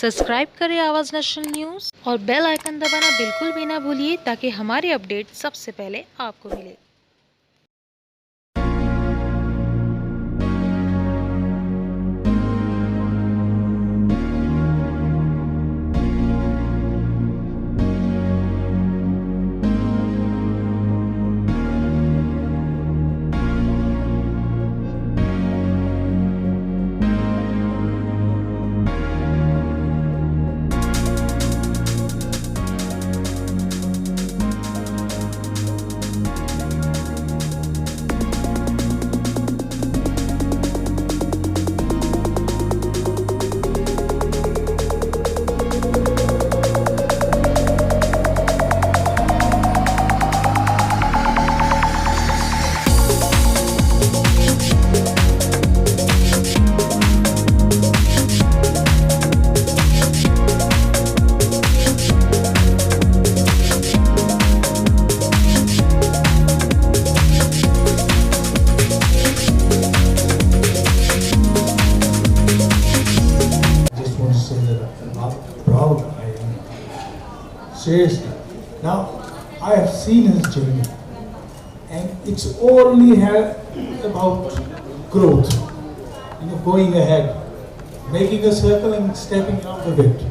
Subscribe करें आवाज़ national news और बेल आइकन दबाना बिल्कुल भी ना भूलिए ताकि हमारी अपडेट सबसे पहले आपको मिले। Just want to say that how proud I am. Seriously. Now, I have seen his journey, and it's only about growth. Going ahead, making a circle and stepping out of it.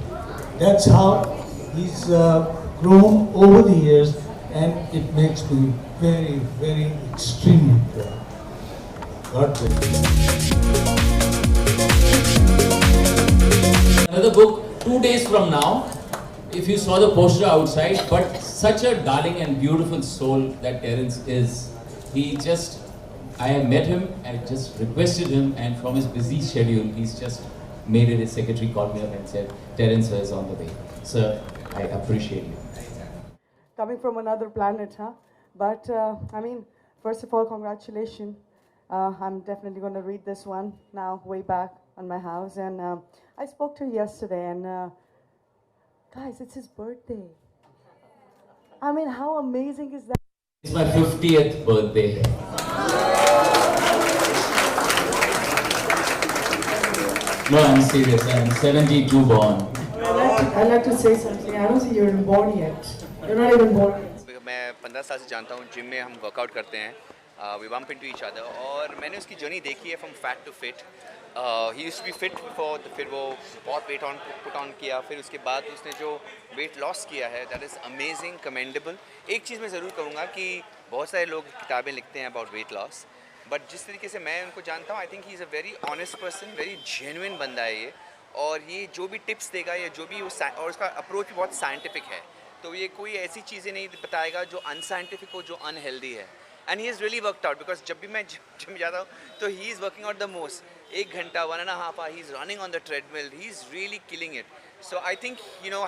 That's how he's grown over the years, and it makes me very, very extremely proud. God bless you. Another book 2 days from now, if you saw the poster outside, but such a darling and beautiful soul that Terence is. I have met him and just requested him, and from his busy schedule, he's just made it. His secretary called me up and said, Terence is on the way. Sir, I appreciate you. Coming from another planet, huh? But first of all, congratulations. I'm definitely going to read this one now, way back on my house. And I spoke to him yesterday, and guys, it's his birthday. How amazing is that? It's my 50th birthday. No, I'm serious. I'm 72 born. I'd like to say something. I don't think you're even born yet. You're not even born yet. मैं 15 साल से जानता हूँ, gym में हम workout करते हैं, we bump into each other, और मैंने उसकी जर्नी देखी है from fat to fit. He used to be fit before, फिर वो बहुत वेट पुट ऑन किया, फिर उसके बाद उसने जो वेट लॉस किया है, दैट इज़ अमेजिंग, कमेंडेबल. एक चीज़ मैं ज़रूर कहूँगा कि बहुत सारे लोग किताबें लिखते हैं अबाउट वेट लॉस, बट जिस तरीके से मैं उनको जानता हूँ, I think he is a very honest person, very genuine बंदा है ये. और ये जो भी टिप्स देगा या जो भी और उसका अप्रोच भी बहुत साइंटिफिक है, तो ये कोई ऐसी चीज़ें नहीं बताएगा जो अनसाइंटिफिक हो, जो अनहेल्दी है. And he is really worked out, because जब भी मैं जिम जाता हूँ तो he is working out the most. 1 घंटा 1.5 hour he is running on the treadmill, he is really killing it. So I think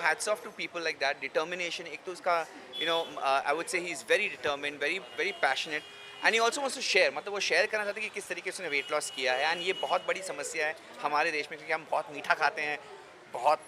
hats off to people like that. Determination, एक तो उसका I would say he is very determined, very very passionate, and he also wants to share. मतलब वो share करना चाहते हैं कि किस तरीके से उसने वेट लॉस किया है. एंड ये बहुत बड़ी समस्या है हमारे देश में, क्योंकि हम बहुत मीठा खाते हैं, बहुत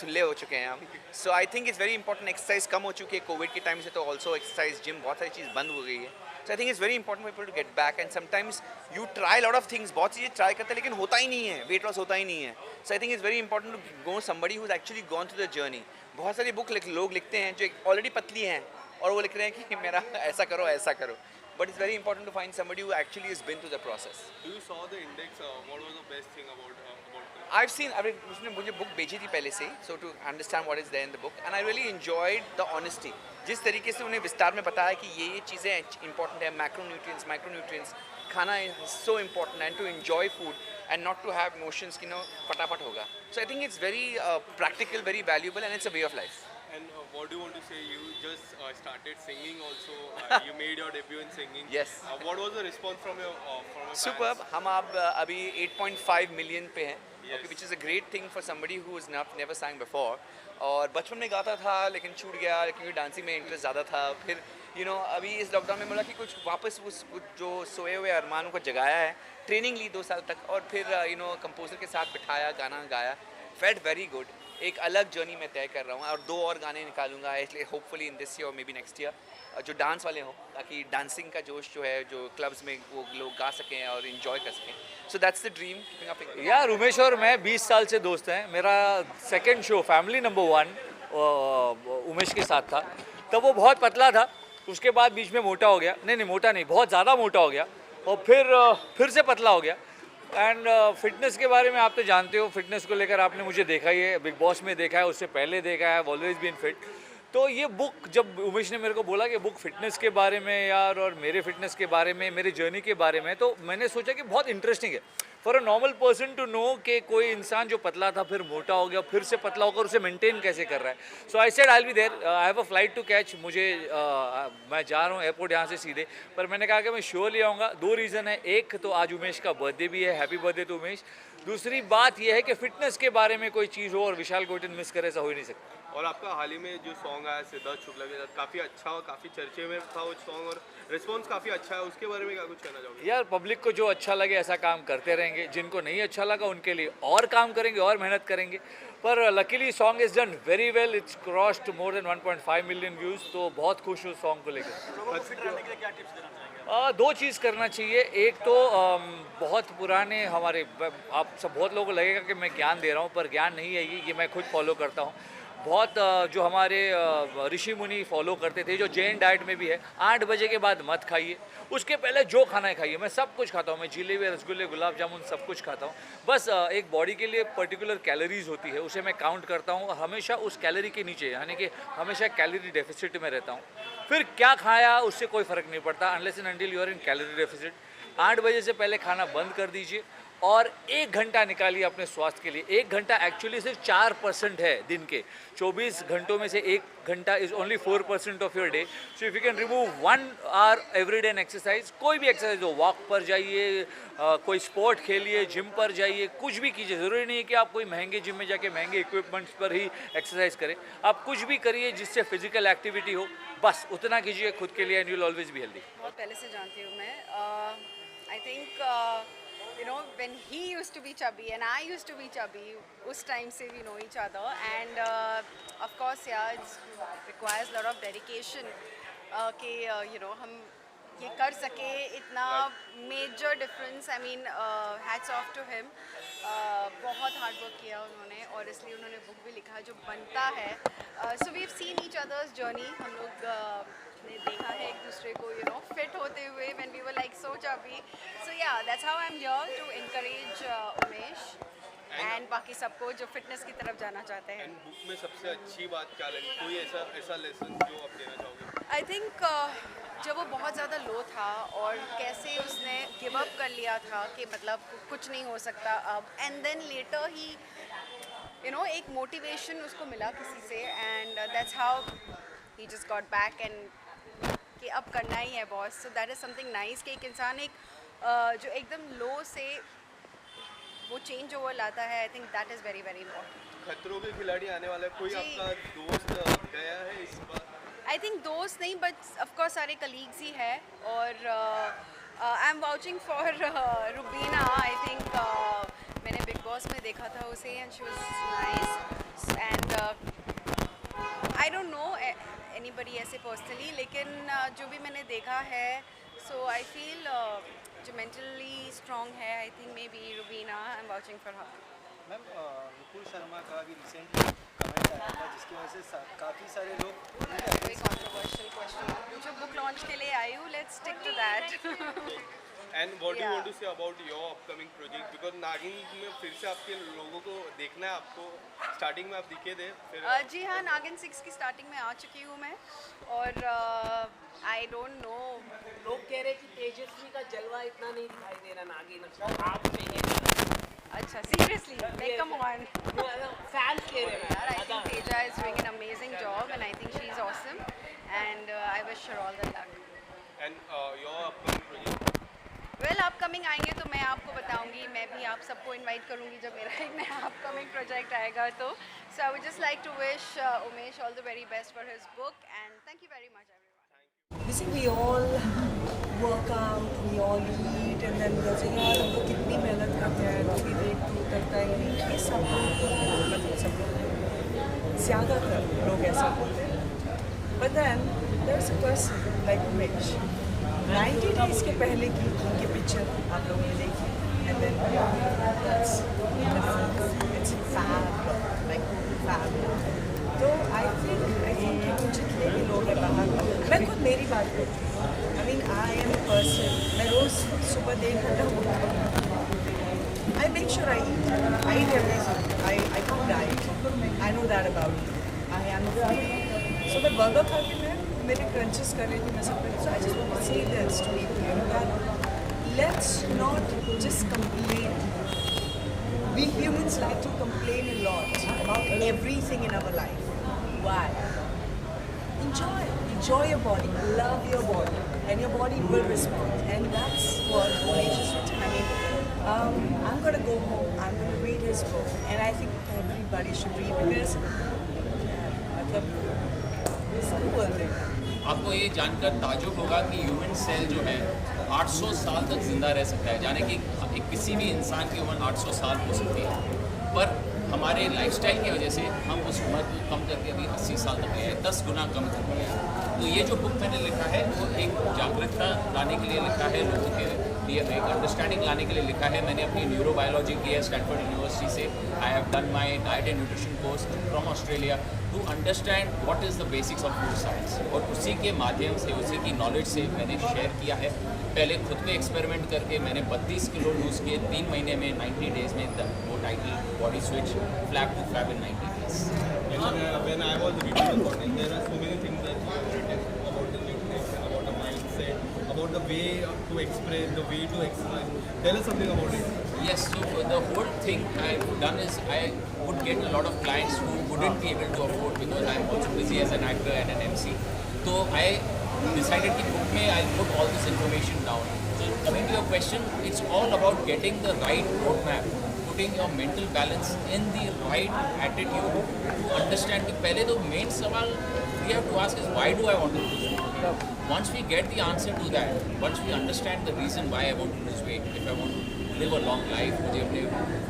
थुल्ले हो चुके हैं हम. So I think it's very important. Exercise कम हो चुकी है कोविड के टाइम से, तो ऑल्सो एक्सरसाइज, जिम, बहुत सारी चीज़ बंद हो गई है. So I think it's very important people to get back. And sometimes you try lot of things, बहुत चीज़ें ट्राई करते हैं लेकिन होता ही नहीं है, वेट लॉस होता ही नहीं है. So I think it's very important to go somebody who is actually gone through the journey. बहुत सारी बुक लोग लिखते हैं जो ऑलरेडी पतली हैं, और वो लिख रहे हैं कि मेरा ऐसा करो ऐसा करो. But it's very important to find somebody who actually has been through the process. Do you saw the index? What was the best thing about it? I've seen. उसने मुझे बुक भेजी थी पहले से, so to understand what is there in the book, and I really enjoyed the honesty. जिस तरीके से उन्हें विस्तार में बताया कि ये चीज़ें important है, macronutrients, खाना is so important, and to enjoy food and not to have notions कि फटाफट होगा. So I think it's very practical, very valuable, and it's a way of life. And what do you want to say? You just started singing also. You made your debut in singing. Yes. What was the response from your fans? Superb. हम अब अभी 8.5 million पे हैं, Yes. which is a great thing for somebody who has never sang before. और बचपन में गाता था लेकिन छूट गया, क्योंकि डांसिंग में इंटरेस्ट ज़्यादा था. फिर अभी इस लॉकडाउन में बोला कि कुछ वापस उस जो सोए हुए अरमानों को जगाया है. ट्रेनिंग ली 2 साल तक, और फिर कंपोजर के साथ बिठाया, गाना गाया. Felt very good. एक अलग जर्नी मैं तय कर रहा हूँ और 2 और गाने निकालूंगा, इसलिए होपफुली इन दिस ईयर और मे बी नेक्स्ट ईयर जो डांस वाले हों, ताकि डांसिंग का जोश जो है जो क्लब्स में वो लोग गा सकें और इन्जॉय कर सकें. So that's the dream. यार उमेश और मैं 20 साल से दोस्त हैं. मेरा second show family number 1 Umesh के साथ था. तब वो बहुत पतला था, उसके बाद बीच में मोटा हो गया. नहीं मोटा नहीं, बहुत ज़्यादा मोटा हो गया और फिर से पतला हो गया. एंड फिटनेस के बारे में आप तो जानते हो, फिटनेस को लेकर आपने मुझे देखा ही है, बिग बॉस में देखा है, उससे पहले देखा है, ऑलवेज बीन फिट. तो ये बुक जब उमेश ने मेरे को बोला कि बुक फिटनेस के बारे में यार और मेरे फिटनेस के बारे में, मेरे जर्नी के बारे में, तो मैंने सोचा कि बहुत इंटरेस्टिंग है for a normal person to know कि कोई इंसान जो पतला था फिर मोटा हो गया, फिर से पतला होकर उसे मेंटेन कैसे कर रहा है. So I said I will be there. I have a flight to catch. मैं जा रहा हूँ एयरपोर्ट यहाँ से सीधे, पर मैंने कहा कि मैं श्योरली आऊँगा. 2 रीज़न है. एक तो आज उमेश का बर्थडे भी है, हैप्पी बर्थडे टू उमेश. दूसरी बात यह है कि फिटनेस के बारे में कोई चीज़ हो और विशाल कोटिन मिस करे, ऐसा हो ही नहीं सकता. और आपका हाल ही में जो सॉन्ग आया सिद्धार्थ शुक्ला के साथ, काफ़ी अच्छा और काफ़ी चर्चे में था वो सॉन्ग और रिस्पॉन्स काफ़ी अच्छा है, उसके बारे में क्या कुछ कहना चाहोगे? यार पब्लिक को जो अच्छा लगे ऐसा काम करते रहेंगे, जिनको नहीं अच्छा लगा उनके लिए और काम करेंगे और मेहनत करेंगे. पर luckily song is done very well. It's crossed more than 1.5 million views. तो बहुत खुश हूँ सॉन्ग को लेकर. 2 चीज़ करना चाहिए. एक तो बहुत पुराने हमारे, आप सब बहुत लोगों को लगेगा कि मैं ज्ञान दे रहा हूँ, पर ज्ञान नहीं है ये मैं खुद फॉलो करता हूँ. बहुत जो हमारे ऋषि मुनि फॉलो करते थे, जो जैन डाइट में भी है, 8 बजे के बाद मत खाइए, उसके पहले जो खाना है खाइए. मैं सब कुछ खाता हूँ, मैं जिलेबी, रसगुल्ले, गुलाब जामुन सब कुछ खाता हूँ. बस एक बॉडी के लिए पर्टिकुलर कैलोरीज होती है, उसे मैं काउंट करता हूँ और हमेशा उस कैलोरी के नीचे, यानी कि हमेशा कैलोरी डेफिसिट में रहता हूँ. फिर क्या खाया उससे कोई फ़र्क नहीं पड़ता, unless and until you are in calorie deficit. 8 बजे से पहले खाना बंद कर दीजिए और 1 घंटा निकालिए अपने स्वास्थ्य के लिए. 1 घंटा एक्चुअली सिर्फ 4% है दिन के. 24 घंटों में से 1 घंटा is only 4% of your day. So if you can remove 1 hour every day an exercise, कोई भी एक्सरसाइज हो, वॉक पर जाइए, कोई स्पोर्ट खेलिए, जिम पर जाइए, कुछ भी कीजिए. ज़रूरी नहीं है कि आप कोई महंगे जिम में जाके महंगे इक्विपमेंट्स पर ही एक्सरसाइज करें. आप कुछ भी करिए जिससे फिजिकल एक्टिविटी हो, बस उतना कीजिए खुद के लिए, and you will always be healthy. बहुत पहले से जानती हूँ मैं. I think you know when he used to be chubby and I used to be chubby, us time se we know each other, and of course yeah, it requires a lot of dedication कि you know हम ये कर सके इतना major difference. I mean hats off to him. बहुत hard work किया उन्होंने और इसलिए उन्होंने book भी लिखा जो बनता है. So we've seen each other's journey. हम लोग ने देखा है एक दूसरे को you know fit होते हुए when we were like so chubby. So yeah, that's how I'm here to encourage Umesh and बाकी सबको जो फिटनेस की तरफ जाना चाहते हैं. एंड बुक में सबसे अच्छी बात क्या लगी, कोई ऐसा लेसन जो आप देना चाहोगे? आई थिंक जब वो बहुत ज़्यादा लो था और कैसे उसने गिव अप कर लिया था कि मतलब कुछ नहीं हो सकता अब, and then later he you know एक मोटिवेशन उसको मिला किसी से, and that's how he just got back and कि अब करना ही है boss. So that is something nice कि एक इंसान एक जो एकदम लो से वो चेंज ओवर लाता है. I think that is very very important. खतरों के खिलाड़ी आने वाला है, कोई आपका दोस्त गया है इस बार? आई थिंक दोस्त नहीं बट ऑफकोर्स सारे कलीग्स ही है और I am vouching for Rubina. I think मैंने बिग बॉस में देखा था उसे and she was nice, and I don't know anybody ऐसे पर्सनली, लेकिन जो भी मैंने देखा है सो आई फील जो मेंटली स्ट्रॉन्ग है, I think maybe Rubina. I am watching for her. Ma'am Vipul Sharma का भी रिसेंटली कमेंट आया था जिसकी वजह से काफ़ी सारे लोग कोई कंट्रोवर्शियल क्वेश्चन. जो बुक लॉन्च के लिए आई हूँ, let's stick to that. And what you Yeah. Want to say about your upcoming project, because Naagin में फिर से आपके लोगों को देखना है. आपको स्टार्टिंग में आप दिखे थे फिर जी हाँ, नागिन 6 की स्टार्टिंग में आ चुकी हूँ मैं और आई डोंट नो. लोग कह रहे कि तेजस्वी का जलवा इतना नहीं दिखाई दे रहा नागिन आप चाहिए. अच्छा seriously like come on. Fans कह रहे हैं यार I think Teja is doing an amazing job and I think she is awesome and I wish her all the luck. And your upcoming project? Well upcoming आएंगे तो मैं आपको बताऊंगी. मैं भी आप सबको इनवाइट करूंगी जब मेरा एक नया अपकमिंग प्रोजेक्ट आएगा तो. So I would just like to wish Umesh all the very best for his book and thank you very much everyone. Listen, we all work out, we all eat, and then we all say, यार हम लोग कितनी मेहनत करते हैं तो भी wait नहीं करता है. ये सब लोग ज़्यादातर लोग ऐसा बोलते हैं. But then there's a person like Mitch. 90 days के पहले की उनकी पिक्चर आप लोगों ने देखी, and then that's it's fab, like fab. तो I think कि वो जितने भी लोग हैं बाहर, मैं खुद मेरी बात करती हूँ. I mean I am a person. मैं रोज़ सुबह 1 घंटा उठती हूँ. I make sure I eat. I eat everything. I don't diet. I know that about me. I am a foodie. So मैं burger खा के मैं मेरे crunches कर रही थी, मैं सब कर. So I just want to say this to people, you know, that let's not just complain. We humans like to complain a lot about everything in our life. Why? Enjoy your body, love your body, and your body will respond. And that's what Manish is written. I mean, I'm gonna go home. I'm gonna read his book, and I think everybody should read because मतलब इसको बोलते हैं. आपको ये जानकर ताजुब होगा कि ह्यूमन सेल जो है 800 साल तक जिंदा रह सकता है, यानी कि किसी भी इंसान की उम्र 800 साल हो सकती है, पर हमारे लाइफस्टाइल की वजह से हम उस उम्र को कम करके अभी 80 साल तक गए हैं, 10 गुना कम कर दिया है. तो ये जो बुक मैंने लिखा है वो एक जागरूकता लाने के लिए लिखा है, लोगों के लिए एक अंडरस्टैंडिंग लाने के लिए लिखा है. मैंने अपनी न्यूरोबायोलॉजी की है स्टैनफोर्ड यूनिवर्सिटी से. I have done my diet and nutrition course from Australia to understand what is the basics of food science, और उसी के माध्यम से, उसी की नॉलेज से मैंने शेयर किया है. पहले खुद पे एक्सपेरिमेंट करके मैंने 32 किलो लूज़ किए 3 महीने में, 90 डेज़ में. वो title body switch flab to fab in 90 days. When I was reading the book, there are so many things that you have written about the nutrition, about the mindset, about the way to express, the way to exercise. Tell us something about it. Yes, so the whole thing I've done is I would get a lot of clients who wouldn't be able to afford, because I'm also busy as an actor and an MC. So I decided कि book में I'll put all this information down. So coming to your question, it's all about getting the right roadmap, putting your mental balance in the right attitude to understand कि पहले तो main सवाल we have to ask is why do I want to lose weight? Once we get the answer to that, once we understand the reason why I want to lose weight, if I want to live a long life, मुझे अपने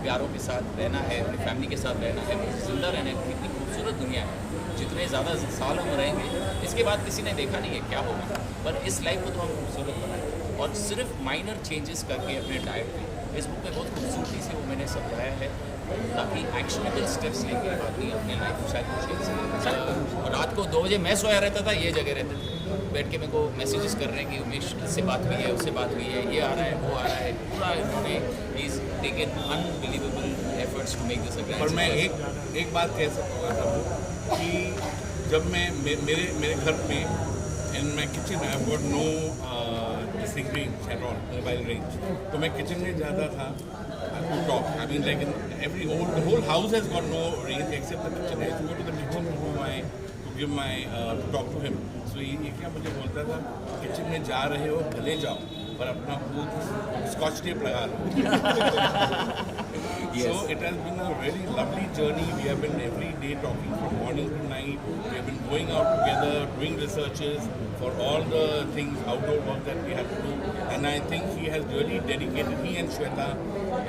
प्यारों के साथ रहना है, अपनी family के साथ रहना है, मुझे जिंदा रहना है. इतनी खूबसूरत दुनिया है, जितने ज़्यादा साल हम रहेंगे इसके बाद किसी ने देखा नहीं है क्या होगा, पर इस लाइफ को तो हम खूबसूरत बनाएं, और सिर्फ माइनर चेंजेस करके अपने डाइट में. इस बुक में बहुत खूबसूरती से वो मैंने समझाया है, ताकि एक्शनेबल स्टेप्स लेके आदमी अपने लाइफ स्टाइल को चेंज करे. और रात को 2 बजे मैं सोया रहता था, ये जगह रहते थे, बैठ के मेरे को मैसेजेस कर रहे हैं कि उमेश इससे बात हुई है, उससे बात हुई है, ये आ रहा है, वो आ रहा है. पूरा इन्होंने is taken unbelievable efforts to make this a grand. पर मैं एक बात कह सकता हूँ कि जब मैं मेरे घर में in my kitchen I have got no this range at all, mobile range, तो मैं किचन में जाता था to talk. I mean, like the whole house has got no range except the kitchen. I used to go to the kitchen to give my to talk to him. So ये क्या मुझे बोलता था, kitchen में जा रहे हो भले जाओ, पर अपना खुद स्कॉच टेप लगा लो. So it has been a really lovely journey. We have been every day talking from morning to night. We have been going out together, doing researches for all the things, outdoor work that we have to do. And I think he has really dedicated, he and Shweta,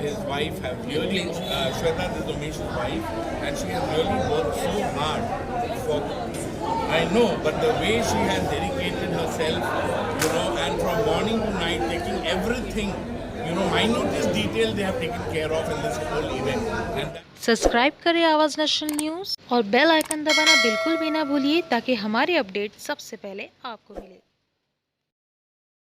his wife, have really, Shweta is Umesh's wife, and she has really worked so hard for, I know, but the way she has dedicated herself, you know, and from morning to night, taking everything, you know, minutest detail they have taken care of in this whole event. And subscribe करें आवाज़ national news और bell icon दबाना बिल्कुल भी ना भूलिए, ताकि हमारे अपडेट सबसे पहले आपको मिले.